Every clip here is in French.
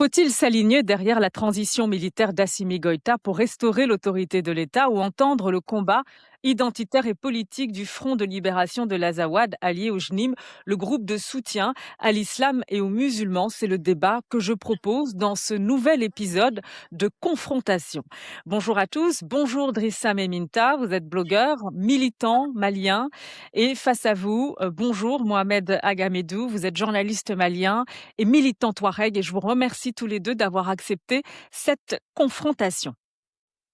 Faut-il s'aligner derrière la transition militaire d'Assimi Goïta pour restaurer l'autorité de l'État ou entendre le combat identitaire et politique du Front de libération de l'Azawad, allié au JNIM, le groupe de soutien à l'islam et aux musulmans? C'est le débat que je propose dans ce nouvel épisode de Confrontation. Bonjour à tous, bonjour Drissa Meminta, vous êtes blogueur, militant malien, et face à vous, bonjour Mohamed Agamedou, vous êtes journaliste malien et militant Touareg, et je vous remercie tous les deux d'avoir accepté cette confrontation.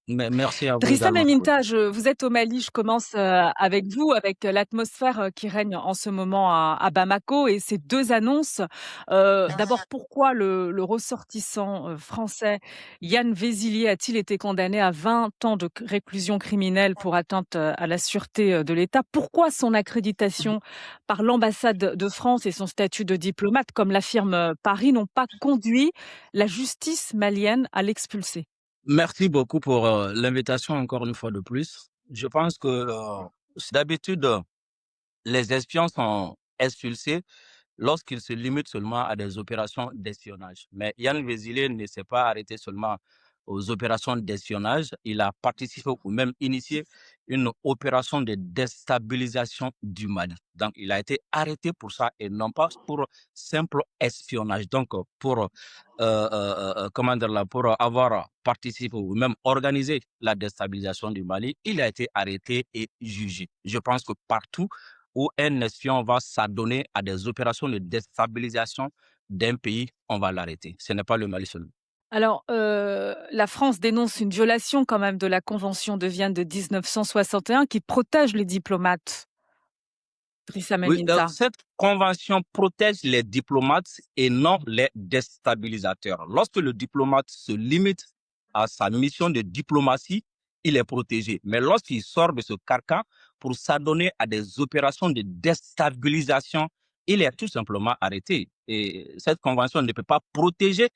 Merci à vous Drissa également. Oui. Meminta, vous êtes au Mali, je commence avec vous, avec l'atmosphère qui règne en ce moment à Bamako et ces deux annonces. D'abord, pourquoi le ressortissant français Yann Vézilier a-t-il été condamné à 20 ans de réclusion criminelle pour atteinte à la sûreté de l'État? Pourquoi son accréditation par l'ambassade de France et son statut de diplomate, comme l'affirme Paris, n'ont pas conduit la justice malienne à l'expulser? Merci beaucoup pour l'invitation encore une fois de plus. Je pense que d'habitude, les espions sont expulsés lorsqu'ils se limitent seulement à des opérations d'espionnage. Mais Yann Vézilé ne s'est pas arrêté seulement aux opérations d'espionnage, il a participé ou même initié une opération de déstabilisation du Mali. Donc, il a été arrêté pour ça et non pas pour simple espionnage. Donc, comment dire là, pour avoir participé ou même organisé la déstabilisation du Mali, il a été arrêté et jugé. Je pense que partout où un espion va s'adonner à des opérations de déstabilisation d'un pays, on va l'arrêter. Ce n'est pas le Mali seulement. Alors, la France dénonce une violation quand même de la Convention de Vienne de 1961 qui protège les diplomates. Drissa Oui, Meminta. cette convention protège les diplomates et non les déstabilisateurs. Lorsque le diplomate se limite à sa mission de diplomatie, il est protégé. Mais lorsqu'il sort de ce carcan pour s'adonner à des opérations de déstabilisation, il est tout simplement arrêté. Et cette convention ne peut pas protéger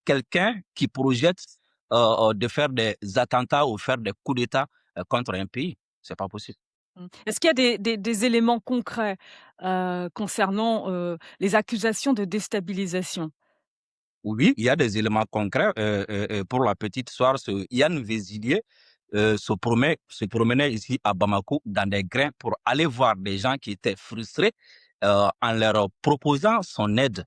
quelqu'un qui projette de faire des attentats ou faire des coups d'État contre un pays. C'est pas possible. Est-ce qu'il y a des éléments concrets concernant les accusations de déstabilisation? Oui, il y a des éléments concrets. Pour la petite histoire, ce Yann Vézilier se promenait ici à Bamako dans des grains pour aller voir des gens qui étaient frustrés en leur proposant son aide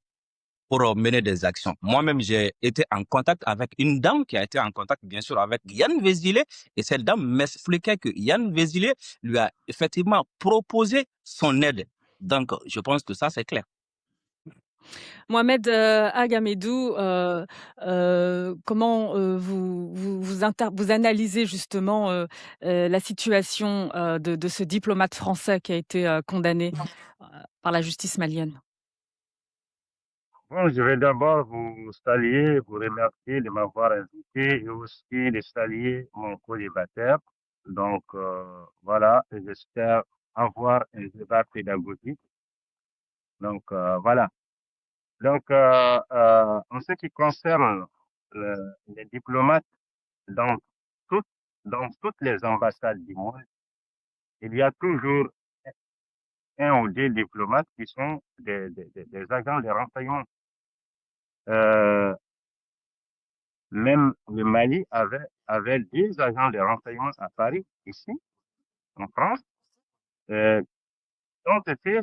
pour mener des actions. Moi-même, j'ai été en contact avec une dame qui a été en contact, bien sûr, avec Yann Vézilier. Et cette dame m'expliquait que Yann Vézilier lui a effectivement proposé son aide. Donc, je pense que ça, c'est clair. Mohamed Agamedou, comment vous analysez justement la situation de ce diplomate français qui a été condamné par la justice malienne? Bon, je vais d'abord vous saluer, vous remercier de m'avoir invité et aussi de saluer mon co-débatteur. Donc, voilà, et j'espère avoir un débat pédagogique. Donc, voilà. Donc, en ce qui concerne les diplomates, dans toutes, dans toutes les ambassades du monde, il y a toujours un ou deux diplomates qui sont des agents de renseignement. Euh, Même le Mali avait deux agents de renseignement à Paris, ici, en France, euh, ont été,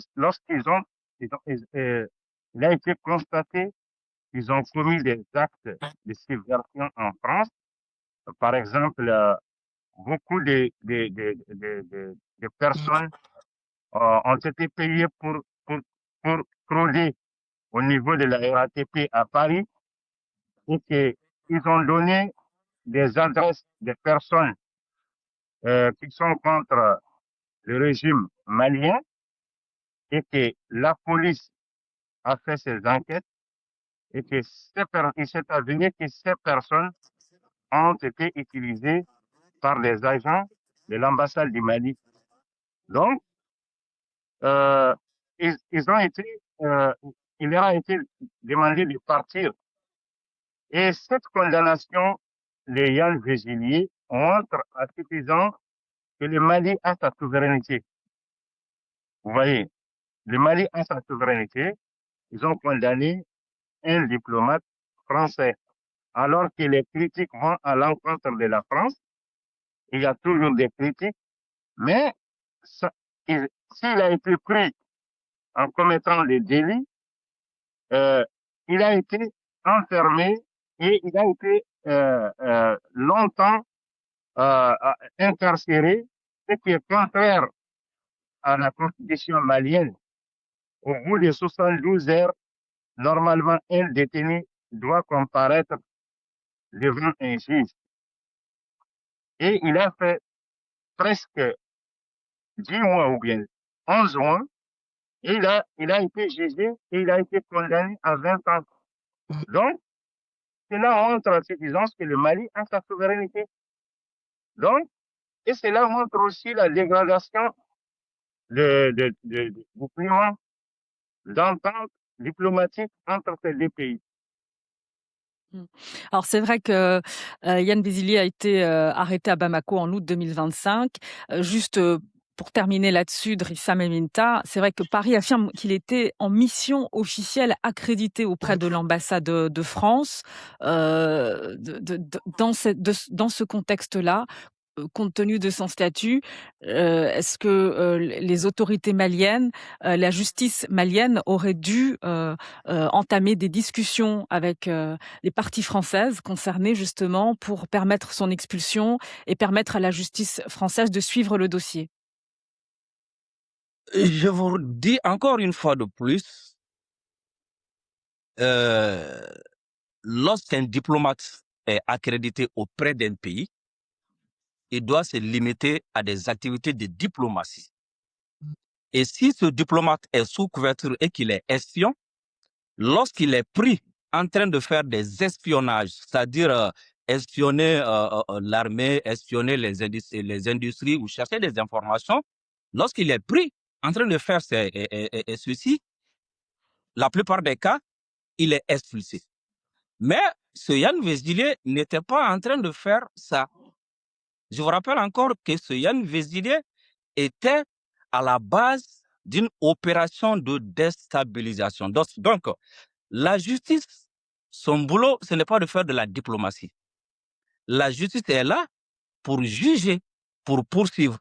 il a été constaté qu'ils ont commis des actes de subversion en France. Par exemple, beaucoup de personnes ont été payées pour frauder au niveau de la RATP à Paris et qu'ils ont donné des adresses de personnes qui sont contre le régime malien et que la police a fait ses enquêtes et que il s'est avéré que ces personnes ont été utilisées par les agents de l'ambassade du Mali. Donc, euh, ils ont été, euh, il leur a été demandé de partir. Et cette condamnation de Yann Végilier montre à suffisant que le Mali a sa souveraineté. Vous voyez, le Mali a sa souveraineté. Ils ont condamné un diplomate français, alors que les critiques vont à l'encontre de la France. Il y a toujours des critiques, mais s'il a été pris en commettant des délits, il a été enfermé et il a été longtemps incarcéré, ce qui est contraire à la constitution malienne. Au bout de 72 heures, normalement, un détenu doit comparaître devant un juge. Et il a fait presque 10 mois ou bien 11 mois, et il a été jugé et il a été condamné à 20 ans. Donc, cela montre à suffisance que le Mali a sa souveraineté. Donc, et cela montre aussi la dégradation du climat d'entente diplomatique entre ces deux pays. Mmh. Alors c'est vrai que, Yann Vézilier a été, arrêté à Bamako en août 2025. Juste, pour terminer là-dessus, Drissa Meminta, c'est vrai que Paris affirme qu'il était en mission officielle accréditée auprès de l'ambassade de France. Dans ce contexte-là, compte tenu de son statut, est-ce que, les autorités maliennes, la justice malienne aurait dû, entamer des discussions avec, les parties françaises concernées justement pour permettre son expulsion et permettre à la justice française de suivre le dossier? Je vous dis encore une fois de plus, euh, lorsqu'un diplomate est accrédité auprès d'un pays, il doit se limiter à des activités de diplomatie. Et si ce diplomate est sous couverture et qu'il est espion, lorsqu'il est pris en train de faire des espionnages, c'est-à-dire espionner l'armée, espionner les industries ou chercher des informations, lorsqu'il est pris en train de faire ceci, la plupart des cas, il est expulsé. Mais ce Yann Vézilier n'était pas en train de faire ça. Je vous rappelle encore que ce Yann Vézilier était à la base d'une opération de déstabilisation. Donc, la justice, son boulot, ce n'est pas de faire de la diplomatie. La justice est là pour juger, pour poursuivre.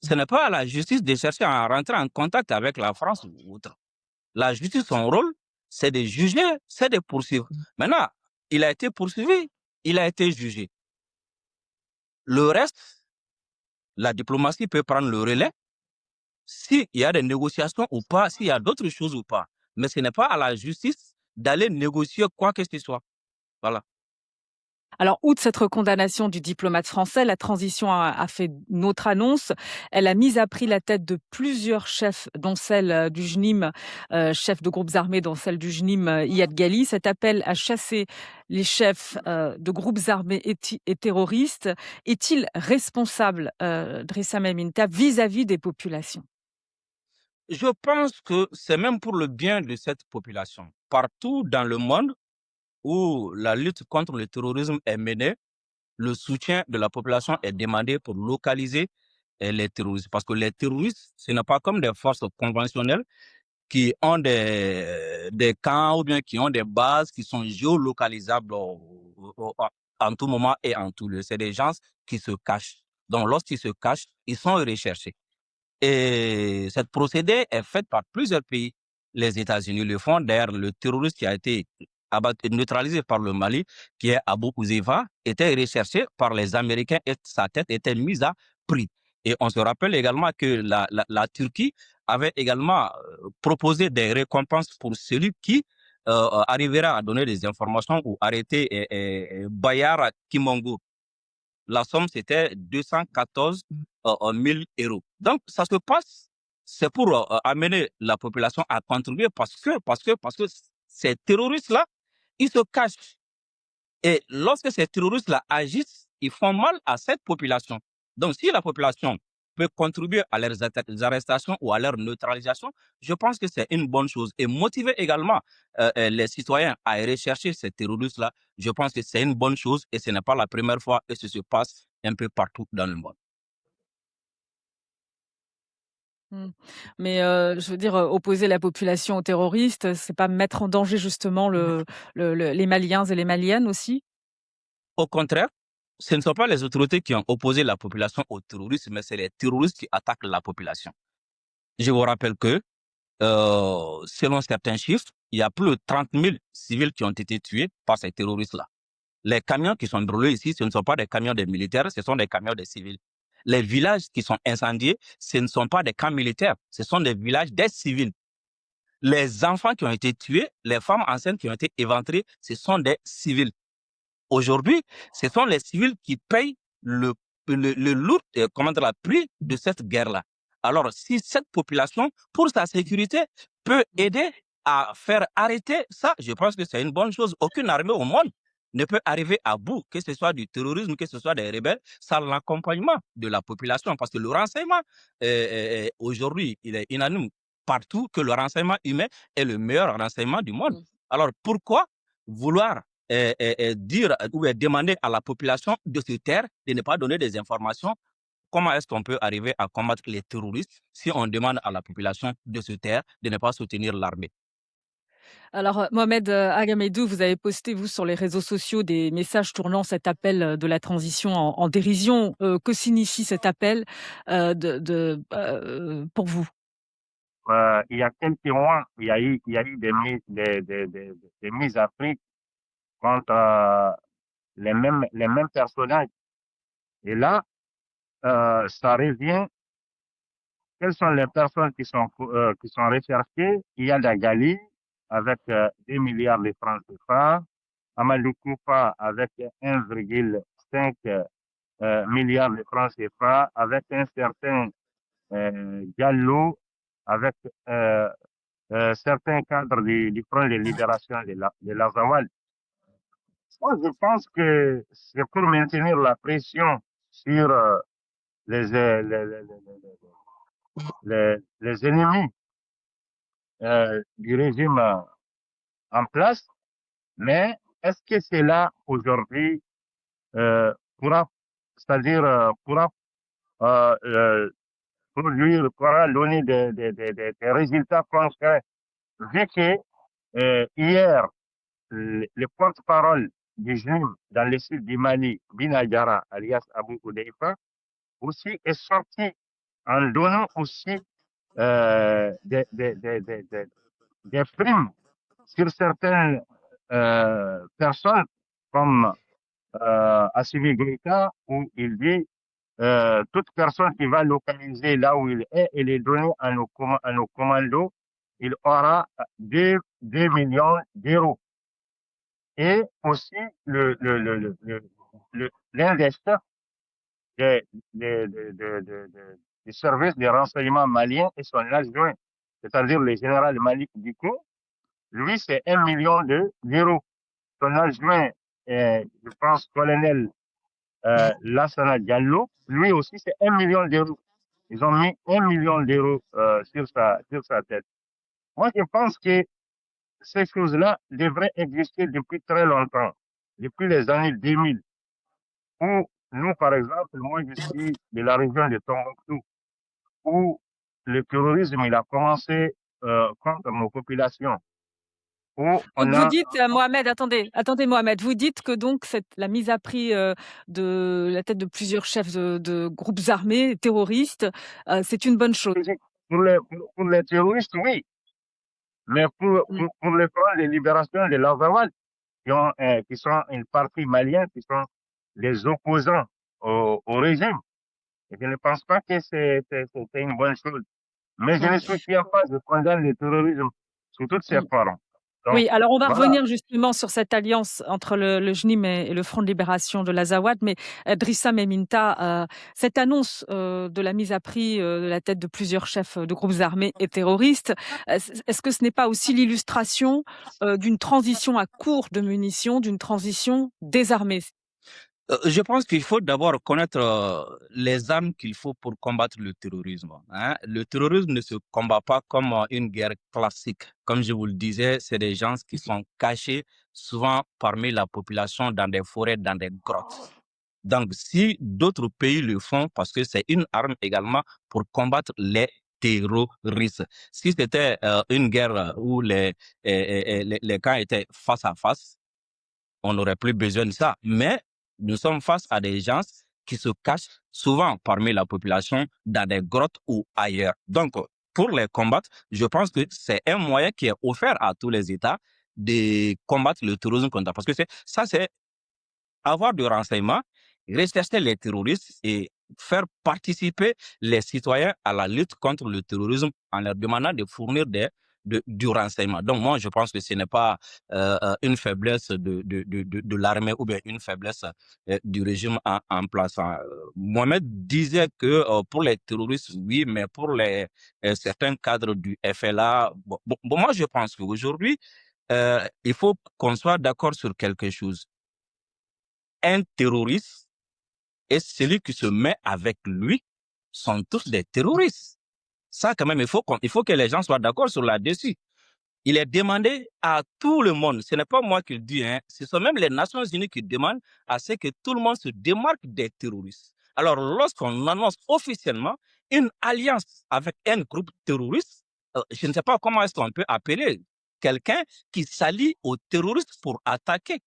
Ce n'est pas à la justice de chercher à rentrer en contact avec la France ou autre. La justice, son rôle, c'est de juger, c'est de poursuivre. Maintenant, il a été poursuivi, il a été jugé. Le reste, la diplomatie peut prendre le relais s'il y a des négociations ou pas, s'il y a d'autres choses ou pas. Mais ce n'est pas à la justice d'aller négocier quoi que ce soit. Voilà. Alors, outre cette recondamnation du diplomate français, la transition a fait une autre annonce. Elle a mis à prix la tête de plusieurs chefs, dont celle du JNIM, chef de groupes armés, dont celle du JNIM, Iyad Ghali. Cet appel à chasser les chefs de groupes armés et terroristes est-il responsable, Drissa Meminta, vis-à-vis des populations? Je pense que c'est même pour le bien de cette population. Partout dans le monde où la lutte contre le terrorisme est menée, le soutien de la population est demandé pour localiser les terroristes. Parce que les terroristes, ce n'est pas comme des forces conventionnelles qui ont des camps ou bien qui ont des bases qui sont géolocalisables en tout moment et en tout lieu. C'est des gens qui se cachent. Donc, lorsqu'ils se cachent, ils sont recherchés. Et cette procédé est faite par plusieurs pays. Les États-Unis le font. D'ailleurs, le terroriste qui a été neutralisé par le Mali, qui est Abu Uzaifa, était recherché par les Américains et sa tête était mise à prix. Et on se rappelle également que la Turquie avait également proposé des récompenses pour celui qui arrivera à donner des informations ou arrêter Bayar Kimongo. La somme, c'était 214 000 euros. Donc, ça se passe, c'est pour amener la population à contribuer parce que ces terroristes-là, ils se cachent. Et lorsque ces terroristes-là agissent, ils font mal à cette population. Donc, si la population peut contribuer à leurs arrestations ou à leur neutralisation, je pense que c'est une bonne chose. Et motiver également les citoyens à rechercher ces terroristes-là, je pense que c'est une bonne chose et ce n'est pas la première fois et ce se passe un peu partout dans le monde. Mmh. Mais, je veux dire, opposer la population aux terroristes, c'est pas mettre en danger justement les Maliens et les Maliennes aussi? Au contraire, ce ne sont pas les autorités qui ont opposé la population aux terroristes, mais c'est les terroristes qui attaquent la population. Je vous rappelle que, selon certains chiffres, il y a plus de 30 000 civils qui ont été tués par ces terroristes-là. Les camions qui sont brûlés ici, ce ne sont pas des camions des militaires, ce sont des camions des civils. Les villages qui sont incendiés, ce ne sont pas des camps militaires, ce sont des villages des civils. Les enfants qui ont été tués, les femmes enceintes qui ont été éventrées, ce sont des civils. Aujourd'hui, ce sont les civils qui payent le lourd prix de cette guerre-là. Alors, si cette population, pour sa sécurité, peut aider à faire arrêter ça, je pense que c'est une bonne chose. Aucune armée au monde ne peut arriver à bout, que ce soit du terrorisme, que ce soit des rebelles, sans l'accompagnement de la population. Parce que le renseignement, aujourd'hui, il est unanime partout que le renseignement humain est le meilleur renseignement du monde. Alors, pourquoi vouloir dire ou demander à la population de se taire, de ne pas donner des informations? Comment est-ce qu'on peut arriver à combattre les terroristes si on demande à la population de se taire, de ne pas soutenir l'armée? Alors, Mohamed, Agamedou, vous avez posté, vous, sur les réseaux sociaux des messages tournant cet appel, de la transition en dérision. Que signifie cet appel, pour vous? Il y a quelques mois, il y a eu des mises à prix contre les mêmes personnages. Et là, ça revient. Quelles sont les personnes qui sont recherchées? Il y a Dagali avec 2 milliards de francs CFA, Amadou Koufa avec 1,5 milliard de francs CFA, avec un certain Diallo, avec certains cadres du Front de libération de l'Azawad. Moi, je pense que c'est pour maintenir la pression sur les, euh, les, les, les ennemis du régime en place, mais est-ce que cela aujourd'hui pourra, c'est-à-dire euh, produire, pourra donner des résultats concrets, vu que hier, le porte-parole du JNIM dans le sud du Mali, Binagara, alias Abou Oudeifa, aussi est sorti en donnant aussi des primes sur certaines personnes, comme Assimi Goïta, où il dit toute personne qui va localiser là où il est et les donner à nos commandos, il aura 2 millions d'euros. Et aussi l'un des chefs des, des, des, des, des, des- du service de renseignement malien et son adjoint, c'est-à-dire le général Malik Diko, lui, c'est 1 million d'euros. Son adjoint, je pense, colonel Lassana Diallo, lui aussi, c'est 1 million d'euros. Ils ont mis 1 million d'euros sur sa tête. Moi, je pense que ces choses-là devraient exister depuis très longtemps, depuis les années 2000, où nous, par exemple, moi, je suis de la région de Tombouctou, où le terrorisme, il a commencé contre nos populations, où Donc on vous a dites, Mohamed, attendez Mohamed, vous dites que donc la mise à prix, de la tête de plusieurs chefs de groupes armés terroristes, c'est une bonne chose? pour les terroristes, oui, mais Mmh. pour le front de libération de l'Azawad, qui sont une partie malienne, qui sont les opposants au régime, et je ne pense pas que c'est une bonne chose. Mais je Mmh. ne soutiens pas, je condamne le terrorisme sous toutes ses Mmh. formes. Donc, Oui, alors on va voilà. revenir justement sur cette alliance entre le JNIM et le Front de libération de l'Azawad, mais Drissam et Minta, cette annonce de la mise à prix de la tête de plusieurs chefs de groupes armés et terroristes, est-ce que ce n'est pas aussi l'illustration d'une transition à court de munitions, d'une transition désarmée? Je pense qu'il faut d'abord connaître les armes qu'il faut pour combattre le terrorisme, hein. Le terrorisme ne se combat pas comme une guerre classique. Comme je vous le disais, c'est des gens qui sont cachés souvent parmi la population dans des forêts, dans des grottes. Donc, si d'autres pays le font, parce que c'est une arme également pour combattre les terroristes. Si c'était une guerre où les camps étaient face à face, on n'aurait plus besoin de ça. Mais nous sommes face à des gens qui se cachent souvent parmi la population dans des grottes ou ailleurs. Donc, pour les combattre, je pense que c'est un moyen qui est offert à tous les États de combattre le terrorisme contre, parce que c'est avoir du renseignement, rechercher les terroristes et faire participer les citoyens à la lutte contre le terrorisme en leur demandant de fournir du renseignement. Donc moi, je pense que ce n'est pas une faiblesse de l'armée ou bien une faiblesse du régime en place. Mohamed disait que pour les terroristes, oui, mais pour certains cadres du FLA, moi je pense qu'aujourd'hui, il faut qu'on soit d'accord sur quelque chose. Un terroriste et celui qui se met avec lui sont tous des terroristes. Ça, quand même, il faut que les gens soient d'accord sur là-dessus. Il est demandé à tout le monde, ce n'est pas moi qui le dis, hein, ce sont même les Nations Unies qui demandent à ce que tout le monde se démarque des terroristes. Alors, lorsqu'on annonce officiellement une alliance avec un groupe terroriste, je ne sais pas comment est-ce qu'on peut appeler quelqu'un qui s'allie aux terroristes pour attaquer.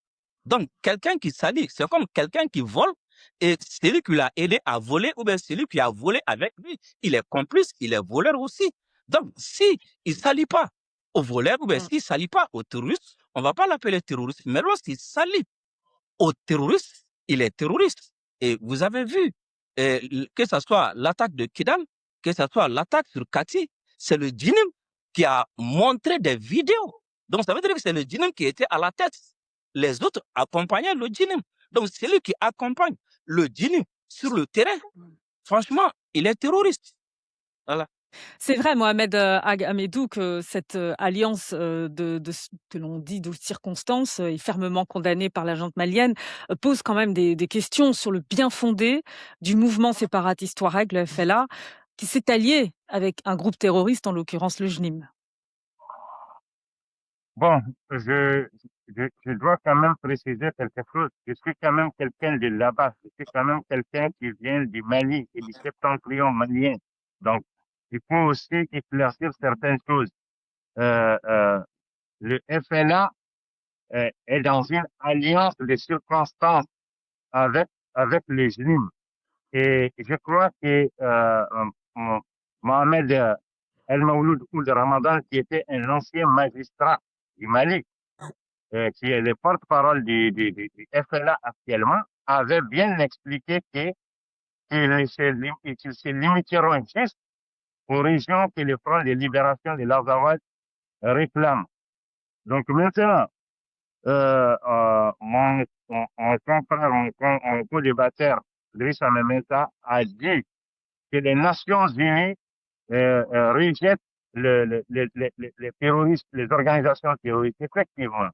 Donc, quelqu'un qui s'allie, c'est comme quelqu'un qui vole et celui qui l'a aidé à voler ou bien celui qui a volé avec lui, il est complice, il est voleur aussi. Donc, si il ne s'allie pas aux voleurs ou bien s'il ne s'allie pas aux terroristes, on ne va pas l'appeler terroriste. Mais lorsqu'il s'allie aux terroristes, il est terroriste. Et vous avez vu, que ce soit l'attaque de Kidal, que ce soit l'attaque sur Kati, c'est le djinnim qui a montré des vidéos. Donc, ça veut dire que c'est le djinnim qui était à la tête. Les autres accompagnaient le djinnim. Donc, celui qui accompagne le djinnim sur le terrain, franchement, il est terroriste. Voilà. C'est vrai, Mohamed Hamidou, que cette alliance que l'on dit de circonstances est fermement condamnée par la junte malienne, pose quand même des questions sur le bien fondé du mouvement séparatiste Touareg, le FLA, qui s'est allié avec un groupe terroriste, en l'occurrence le JNIM. Bon, je dois quand même préciser quelque chose. Je suis quand même quelqu'un de là-bas. Je suis quand même quelqu'un qui vient du Mali et du septentrion malien. Donc, il faut aussi éclaircir certaines choses. Euh, euh, le FLA est dans une alliance de circonstances avec les JNIM. Et je crois que Mohamed El Maouloud Ould Ramadan, qui était un ancien magistrat du Mali, qui est le porte-parole du FLA actuellement, avait bien expliqué qu'ils se limiteront juste aux régions que le Front de libération de l'Azawad réclame. Donc maintenant, mon confrère, mon co-débatteur, Driss Amemeta, a dit que les Nations Unies rejettent les terroristes, les organisations terroristes. Effectivement,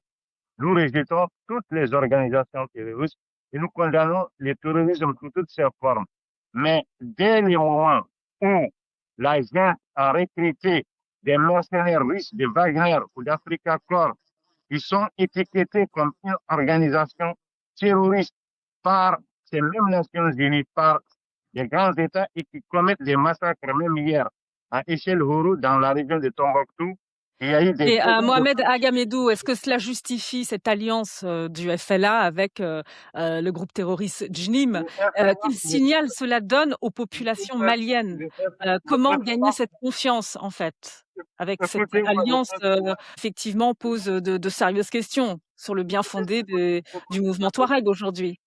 nous rejetons toutes les organisations terroristes et nous condamnons le terrorisme sous toutes ses formes. Mais dès le moment où la junte a recruté des mercenaires russes de Wagner ou d'Africa Corps, ils sont étiquetés comme une organisation terroriste par ces mêmes Nations Unies, par des grands États et qui commettent des massacres, même hier, à Echel-Hourou, dans la région de Tombouctou. Il y a eu des... Et Mohamed Agamedou, est-ce que cela justifie cette alliance du FLA avec le groupe terroriste JNIM? Quel signal cela donne aux populations maliennes? Comment gagner cette confiance, en fait, avec cette alliance effectivement pose de sérieuses questions sur le bien fondé du mouvement Touareg aujourd'hui.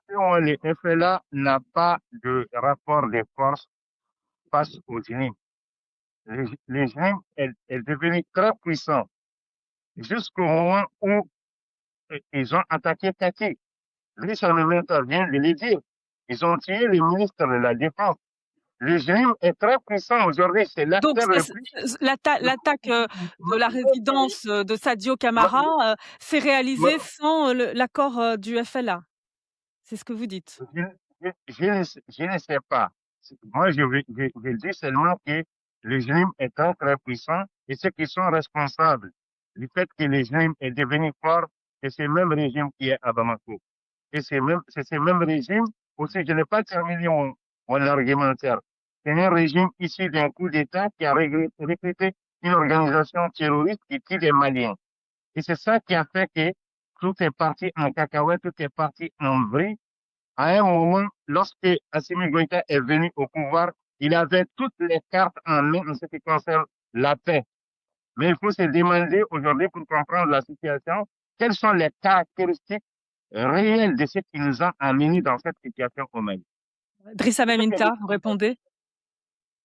Le FLA n'a pas de rapport de force face au JNIM. Le JNIM est devenu très puissant jusqu'au moment où ils ont attaqué Kati. Richard vient de le dire. Ils ont tué le ministre de la Défense. Le JNIM est très puissant aujourd'hui. C'est Donc, l'acteur le plus... l'attaque de la résidence de Sadio Camara s'est réalisée sans l'accord du FLA. C'est ce que vous dites. Je ne sais pas. Moi, je dis seulement que le JNIM est très, très puissant et ceux qui sont responsables du fait que le JNIM est devenu fort, c'est ce même régime qui est à Bamako. Et c'est ce même régime, aussi, je n'ai pas terminé mon argumentaire. C'est un régime issu d'un coup d'État qui a recruté une organisation terroriste qui tue les Maliens. Et c'est ça qui a fait que tout est parti en cacahuète, tout est parti en vrille. À un moment, lorsque Assimi Goïta est venu au pouvoir, il avait toutes les cartes en main en ce qui concerne la paix. Mais il faut se demander aujourd'hui, pour comprendre la situation, quelles sont les caractéristiques réelles de ce qui nous a amenés dans cette situation au Mali. Drissa Maminta, vous répondez?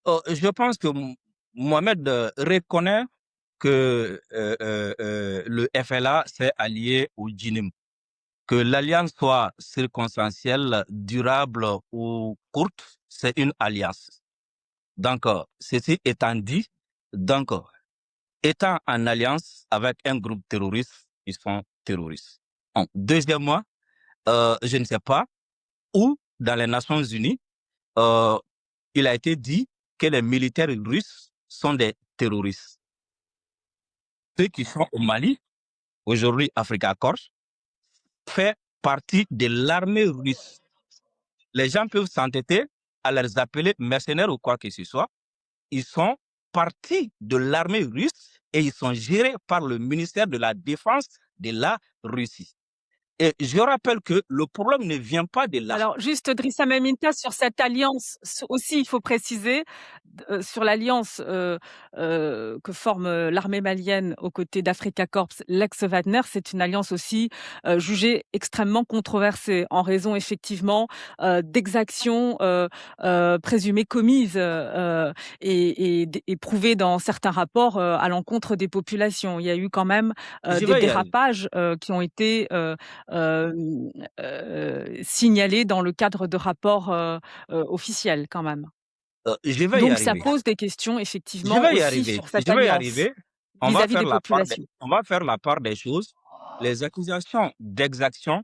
Je pense que Mohamed reconnaît que le FLA s'est allié au JINIM. Que l'alliance soit circonstancielle, durable ou courte, c'est une alliance. Donc, ceci étant dit, donc, étant en alliance avec un groupe terroriste, ils sont terroristes. Deuxièmement, je ne sais pas où, dans les Nations Unies, il a été dit que les militaires russes sont des terroristes. Ceux qui sont au Mali, aujourd'hui Africa Corps, fait partie de l'armée russe. Les gens peuvent s'entêter à les appeler mercenaires ou quoi que ce soit. Ils sont partie de l'armée russe et ils sont gérés par le ministère de la Défense de la Russie. Et je rappelle que le problème ne vient pas de là. Alors, juste Drissa Maminta, sur cette alliance aussi, il faut préciser, sur l'alliance que forme l'armée malienne aux côtés d'Africa Corps, l'ex-Wagner, c'est une alliance aussi jugée extrêmement controversée en raison effectivement d'exactions présumées commises et prouvées dans certains rapports à l'encontre des populations. Il y a eu quand même des dérapages qui ont été signalés dans le cadre de rapports officiels quand même. Donc ça pose des questions effectivement aussi sur cette alliance vis-à-vis des populations. On va faire la part des choses. Les accusations d'exaction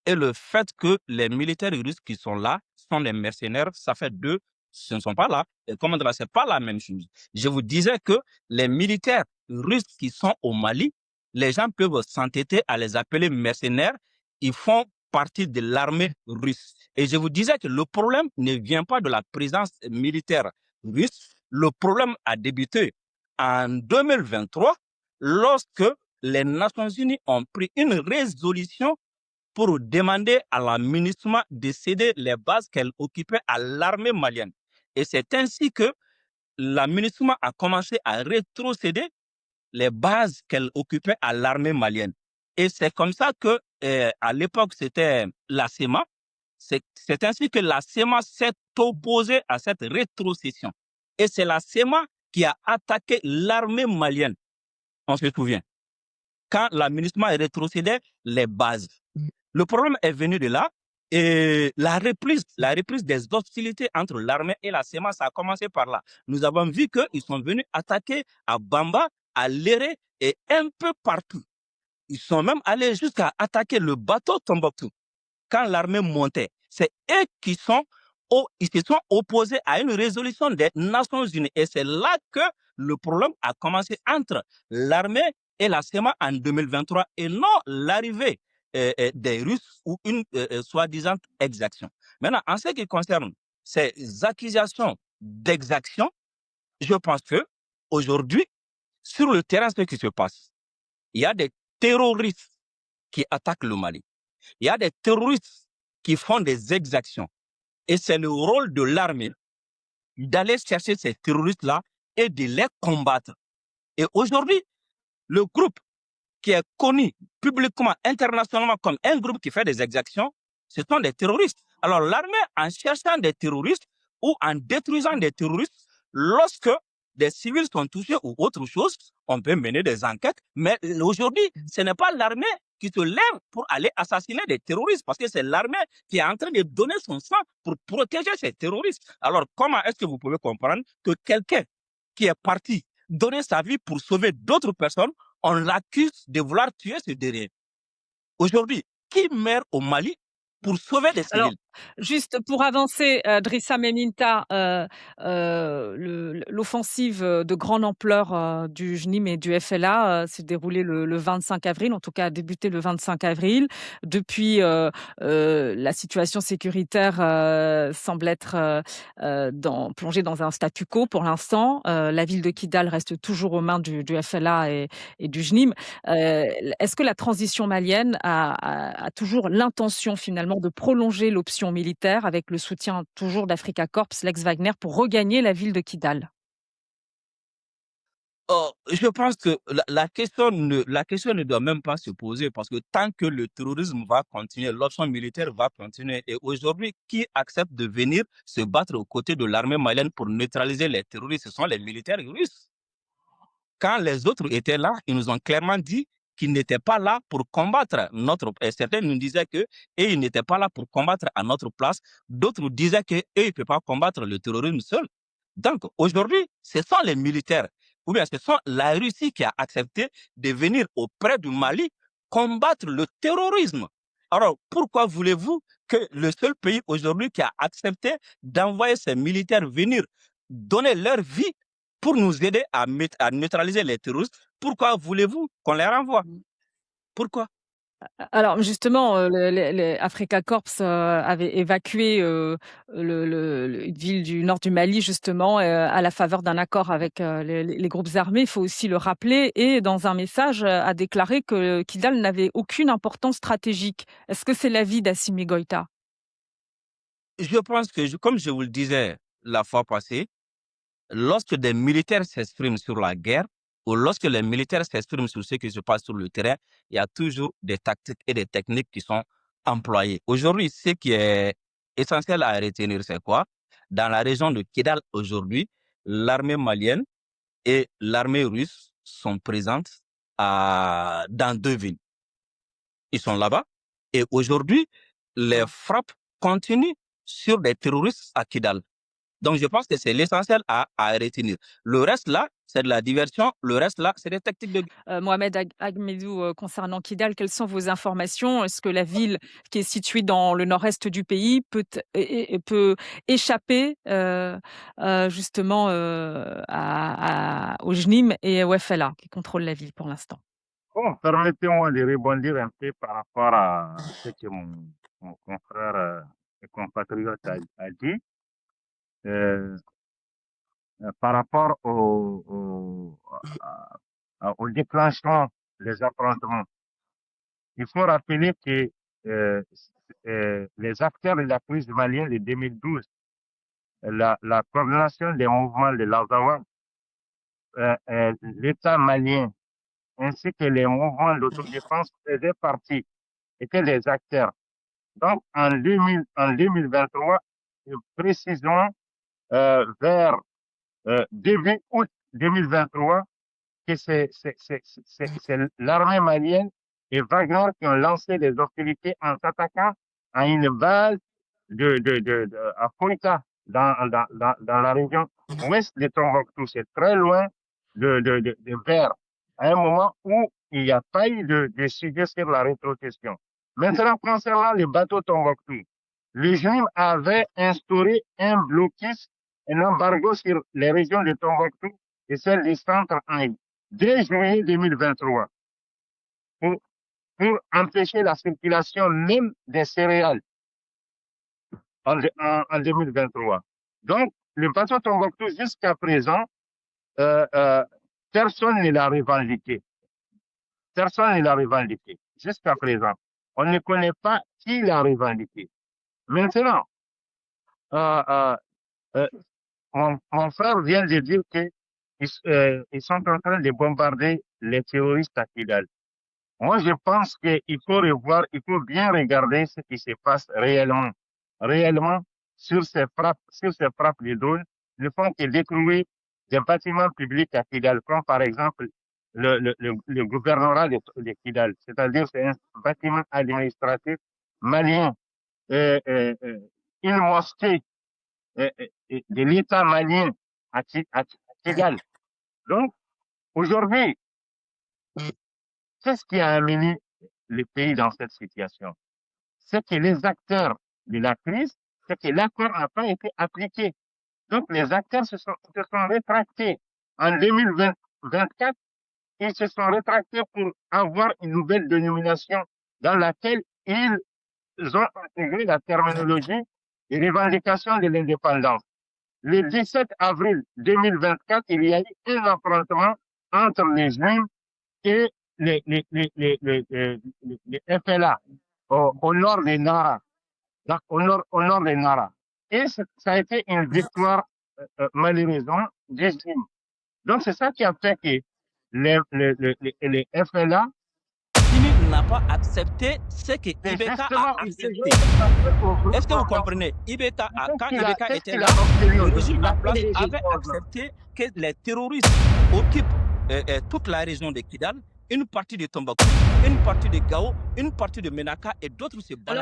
et le fait que les militaires russes qui sont là sont des mercenaires, ça fait deux, ce ne sont pas là. Et comment dire, c'est pas la même chose. Je vous disais que les militaires russes qui sont au Mali, les gens peuvent s'entêter à les appeler mercenaires. Ils font partie de l'armée russe. Et je vous disais que le problème ne vient pas de la présence militaire russe. Le problème a débuté en 2023 lorsque les Nations Unies ont pris une résolution pour demander à la MINUSMA de céder les bases qu'elle occupait à l'armée malienne. Et c'est ainsi que la MINUSMA a commencé à rétrocéder les bases qu'elle occupait à l'armée malienne. Et c'est comme ça que, à l'époque, c'était la CEMA. C'est ainsi que la CEMA s'est opposée à cette rétrocession. Et c'est la CEMA qui a attaqué l'armée malienne. On se souvient. Quand la MINUSMA a rétrocédé les bases. Le problème est venu de là. Et la reprise des hostilités entre l'armée et la CEMA, ça a commencé par là. Nous avons vu qu'ils sont venus attaquer à Bamba, à Léré et un peu partout. Ils sont même allés jusqu'à attaquer le bateau Tombouctou. Quand l'armée montait, c'est eux qui ils se sont opposés à une résolution des Nations Unies. Et c'est là que le problème a commencé entre l'armée et la CEMA en 2023 et non l'arrivée des Russes ou une soi-disant exaction. Maintenant, en ce qui concerne ces accusations d'exaction, je pense que aujourd'hui, sur le terrain, ce qui se passe, il y a des terroristes qui attaquent le Mali. Il y a des terroristes qui font des exactions. Et c'est le rôle de l'armée d'aller chercher ces terroristes-là et de les combattre. Et aujourd'hui, le groupe qui est connu publiquement, internationalement comme un groupe qui fait des exactions, ce sont des terroristes. Alors l'armée, en cherchant des terroristes ou en détruisant des terroristes, lorsque des civils sont touchés ou autre chose, on peut mener des enquêtes. Mais aujourd'hui, ce n'est pas l'armée qui se lève pour aller assassiner des terroristes, parce que c'est l'armée qui est en train de donner son sang pour protéger ces terroristes. Alors comment est-ce que vous pouvez comprendre que quelqu'un qui est parti donner sa vie pour sauver d'autres personnes, on l'accuse de vouloir tuer ce dernier? Aujourd'hui, qui meurt au Mali pour sauver des civils? Alors, Juste pour avancer, Drissa Meminta, l'offensive, de grande ampleur, du JNIM et du FLA, s'est déroulée le 25 avril, en tout cas a débuté le 25 avril. Depuis, la situation sécuritaire, semble être, plongée dans un statu quo pour l'instant. La ville de Kidal reste toujours aux mains du FLA et du JNIM. Est-ce que la transition malienne a toujours l'intention finalement de prolonger l'option militaire avec le soutien toujours d'Africa Corps, l'ex-Wagner, pour regagner la ville de Kidal? Oh, je pense que la question ne doit même pas se poser parce que tant que le terrorisme va continuer, l'option militaire va continuer. Et aujourd'hui, qui accepte de venir se battre aux côtés de l'armée malienne pour neutraliser les terroristes? Ce sont les militaires russes. Quand les autres étaient là, ils nous ont clairement dit qu'ils n'étaient pas là pour combattre notre. Et certains nous disaient que ils n'étaient pas là pour combattre à notre place. D'autres disaient que ils ne peuvent pas combattre le terrorisme seul. Donc aujourd'hui, ce sont les militaires, ou bien ce sont la Russie qui a accepté de venir auprès du Mali combattre le terrorisme. Alors pourquoi voulez-vous que le seul pays aujourd'hui qui a accepté d'envoyer ses militaires venir donner leur vie pour nous aider à neutraliser les terroristes, pourquoi voulez-vous qu'on les renvoie? Pourquoi? Alors justement, les Africa Corps, avait évacué, une ville du nord du Mali justement, à la faveur d'un accord avec, les groupes armés. Il faut aussi le rappeler et dans un message, a déclaré que Kidal n'avait aucune importance stratégique. Est-ce que c'est l'avis d'Assimi Goïta? Je pense que, comme je vous le disais la fois passée, lorsque des militaires s'expriment sur la guerre ou lorsque les militaires s'expriment sur ce qui se passe sur le terrain, il y a toujours des tactiques et des techniques qui sont employées. Aujourd'hui, ce qui est essentiel à retenir, c'est quoi? Dans la région de Kidal, aujourd'hui, l'armée malienne et l'armée russe sont présentes dans deux villes. Ils sont là-bas. Et aujourd'hui, les frappes continuent sur des terroristes à Kidal. Donc, je pense que c'est l'essentiel à retenir. Le reste là, c'est de la diversion. Le reste là, c'est des tactiques de. Mohamed Agmedou, concernant Kidal, quelles sont vos informations? Est-ce que la ville qui est située dans le nord-est du pays peut échapper justement au JNIM et au FLA qui contrôlent la ville pour l'instant? Bon, permettez-moi de rebondir un peu par rapport à ce que mon confrère et compatriote a dit. Euh, Par rapport au déclenchement des affrontements. Il faut rappeler que les acteurs de la crise malienne de 2012, la coordination des mouvements de l'Azawad, l'État malien, ainsi que les mouvements d'autodéfense faisaient partie, étaient les acteurs. Donc, en 2023, précisément vers début août 2023, que c'est l'armée malienne et Wagner qui ont lancé les hostilités en s'attaquant à une base à Koïta, dans la région ouest de Tombouctou. C'est très loin de Vers, à un moment où il n'y a pas eu de sujet sur la rétrocession. Maintenant, concernant les bateaux Tombouctou, le régime avait instauré un blocus, un embargo sur les régions de Tombouctou et celles du centre en dès juillet 2023 pour, pour empêcher la circulation même des céréales en 2023. Donc, le bateau Tombouctou, jusqu'à présent, personne ne l'a revendiqué. Personne ne l'a revendiqué. Jusqu'à présent, on ne connaît pas qui l'a revendiqué. Maintenant, euh, euh, mon frère vient de dire qu'ils sont en train de bombarder les terroristes à Kidal. Moi, je pense qu'il faut revoir, il faut bien regarder ce qui se passe réellement. Réellement, sur ces frappes de drones, ne font que détruire des bâtiments publics à Kidal, comme par exemple le gouvernorat de Kidal. C'est-à-dire, c'est un bâtiment administratif malien, une mosquée de l'État malien à Kidal. Donc, aujourd'hui, qu'est-ce qui a amené le pays dans cette situation? C'est que les acteurs de la crise, c'est que l'accord n'a pas été appliqué. Donc, les acteurs se sont rétractés. En 2024, ils se sont rétractés pour avoir une nouvelle dénomination dans laquelle ils ont intégré la terminologie et revendication de l'indépendance. Le 17 avril 2024, il y a eu un affrontement entre les Juifs et les FLA au nord des Nara. Au nord des Nara. Et ça a été une victoire, malheureusement, des Juifs. Donc, c'est ça qui a fait que les FLA n'a pas accepté ce que Ibeka a accepté. Est-ce que vous comprenez? Ibeka, quand Ibeka était là, le régime en place avait accepté que les terroristes occupent toute la région de Kidal, une partie de Tombouctou, une partie de Gao, une partie de Menaka et d'autres se baladent.